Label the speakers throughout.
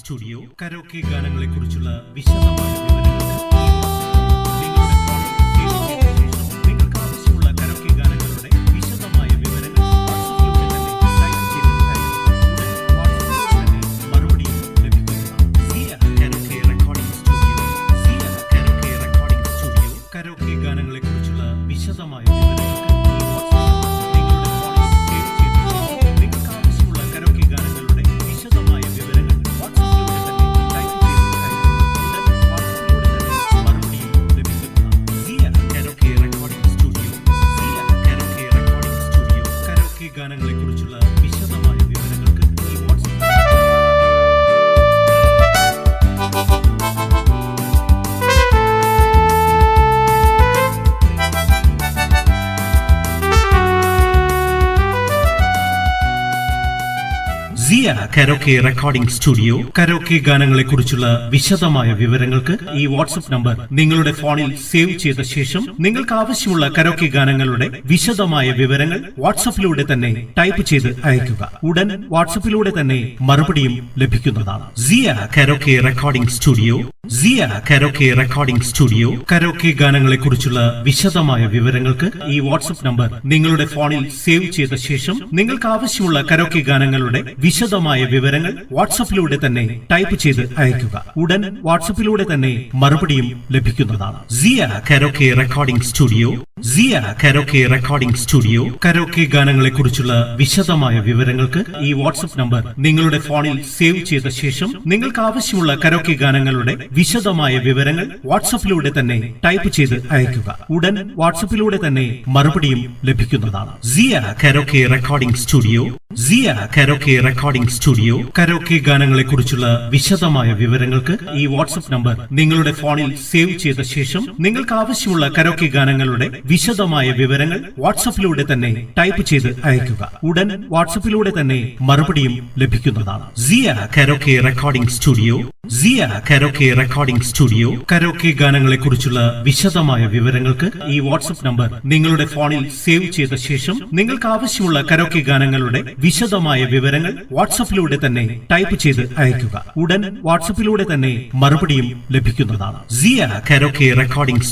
Speaker 1: Studio karaoke ഗാനങ്ങളെക്കുറിച്ചുള്ള വിശദമായ നിങ്ങൾക്ക് ആവശ്യമുള്ള കരോക്കെ ഗാനങ്ങളുടെ വിശദമായ വിവരങ്ങൾ മറുപടി ലഭിക്കുന്നതാണ്. കരോക്കെ റെക്കോർഡിംഗ് സ്റ്റുഡിയോ കരോക്കെ ഗാനങ്ങളെക്കുറിച്ചുള്ള വിശദമായ വിവരങ്ങൾക്ക് ഗാനങ്ങളെക്കുറിച്ചുള്ള വിശദമായ വിവരങ്ങൾക്ക് ഈ സിയ കരോക്കെ റെക്കോർഡിംഗ് സ്റ്റുഡിയോ കരോക്കെ ഗാനങ്ങളെക്കുറിച്ചുള്ള വിശദമായ വിവരങ്ങൾക്ക് ഈ വാട്സ്ആപ്പ് നമ്പർ നിങ്ങളുടെ ഫോണിൽ സേവ് ചെയ്ത ശേഷം നിങ്ങൾക്ക് ആവശ്യമുള്ള കരോക്കെ ഗാനങ്ങളുടെ വിശദമായ വിവരങ്ങൾ വാട്സ്ആപ്പിലൂടെ തന്നെ ടൈപ്പ് ചെയ്ത് അയയ്ക്കുക. ഉടൻ വാട്സ്ആപ്പിലൂടെ തന്നെ മറുപടിയും ലഭിക്കുന്നതാണ്. സിയ കരോക്കെ റെക്കോർഡിംഗ് സ്റ്റുഡിയോ കരോക്കെ ഗാനങ്ങളെക്കുറിച്ചുള്ള വിശദമായ വിവരങ്ങൾക്ക് ഈ വാട്സ്ആപ്പ് നമ്പർ നിങ്ങളുടെ ഫോണിൽ സേവ് ചെയ്ത ശേഷം നിങ്ങൾക്ക് ആവശ്യമുള്ള കരോക്കെ ഗാനങ്ങളുടെ വിശദമായ വിവരങ്ങൾ വാട്സ്ആപ്പിലൂടെ തന്നെ ടൈപ്പ് ചെയ്ത് അയയ്ക്കുക. ഉടൻ വാട്സ്ആപ്പിലൂടെ തന്നെ മറുപടിയും ലഭിക്കുന്നതാണ്. സിയ കരോക്കെ റെക്കോർഡിംഗ് സ്റ്റുഡിയോ കരോക്കെ ഗാനങ്ങളെക്കുറിച്ചുള്ള വിശദമായ വിവരങ്ങൾക്ക് ഈ വാട്സ്ആപ്പ് നമ്പർ നിങ്ങളുടെ ഫോണിൽ സേവ് ചെയ്ത ശേഷം നിങ്ങൾക്ക് ആവശ്യമുള്ള കരോക്കെ ഗാനങ്ങളുടെ വിശദമായ വിവരങ്ങൾ വാട്സ്ആപ്പിലൂടെ തന്നെ ടൈപ്പ് ചെയ്ത് അയയ്ക്കുക. ഉടൻ വാട്സ്ആപ്പിലൂടെ തന്നെ മറുപടിയും ലഭിക്കുന്നതാണ്. സിയ കരോക്കെ റെക്കോർഡിംഗ് സ്റ്റുഡിയോ കരോക്കെ ഗാനങ്ങളെക്കുറിച്ചുള്ള വിശദമായ വിവരങ്ങൾക്ക് ഈ വാട്സ്ആപ്പ് നമ്പർ നിങ്ങളുടെ ഫോണിൽ സേവ് ചെയ്ത ശേഷം നിങ്ങൾക്ക് ആവശ്യമുള്ള കരോക്കെ ഗാനങ്ങളുടെ വിശദമായ വിവരങ്ങൾ വാട്സ്ആപ്പിലൂടെ തന്നെ ടൈപ്പ് ചെയ്ത് അയയ്ക്കുക. ഉടൻ വാട്സ്ആപ്പിലൂടെ തന്നെ മറുപടിയും ലഭിക്കുന്നതാണ്. സിയ കരോക്കെ റെക്കോർഡിംഗ് സ്റ്റുഡിയോ കരോക്കെ ഗാനങ്ങളെക്കുറിച്ചുള്ള വിശദമായ വിവരങ്ങൾക്ക് ഈ വാട്സ്ആപ്പ് നമ്പർ നിങ്ങളുടെ ഫോണിൽ സേവ് ചെയ്ത ശേഷം നിങ്ങൾക്ക് ആവശ്യമുള്ള കരോക്കെ ഗാനങ്ങളുടെ വിശദമായ വിവരങ്ങൾ വാട്സ്ആപ്പിലൂടെ തന്നെ ടൈപ്പ് ചെയ്ത് അയയ്ക്കുക. ഉടൻ വാട്സ്ആപ്പിലൂടെ തന്നെ മറുപടിയും ലഭിക്കുന്നതാണ്. സിയ കരോക്കെ റെക്കോർഡിംഗ്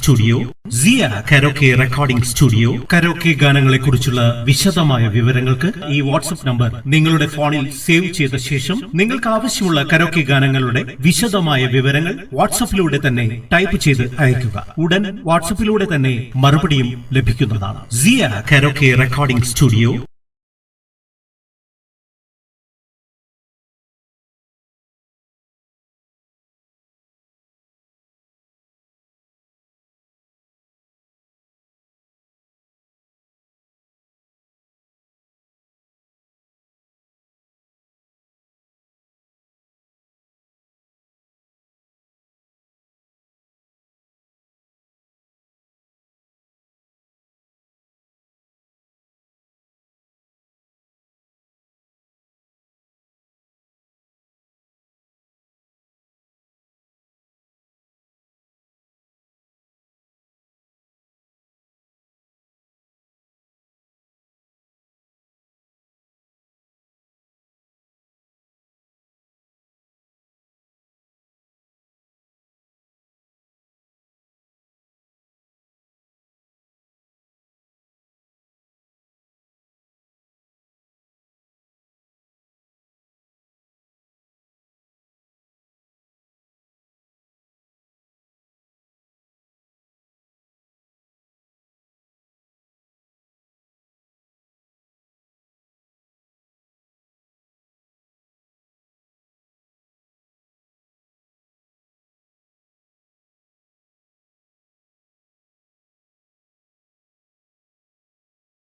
Speaker 1: സ്റ്റുഡിയോ കരോക്കെ ഗാനങ്ങളെക്കുറിച്ചുള്ള വിശദമായ വിവരങ്ങൾക്ക് ഈ വാട്സ്ആപ്പ് നമ്പർ നിങ്ങളുടെ ഫോണിൽ സേവ് ചെയ്ത ശേഷം നിങ്ങൾക്ക് ആവശ്യമുള്ള കരോക്കെ ഗാനങ്ങളുടെ വിശദമായ വിവരങ്ങൾ വാട്സ്ആപ്പിലൂടെ തന്നെ ടൈപ്പ് ചെയ്ത് അയയ്ക്കുക. ഉടൻ വാട്സ്ആപ്പിലൂടെ തന്നെ മറുപടിയും ലഭിക്കുന്നതാണ്. സിയ കരോക്കെ റെക്കോർഡിംഗ് സ്റ്റുഡിയോ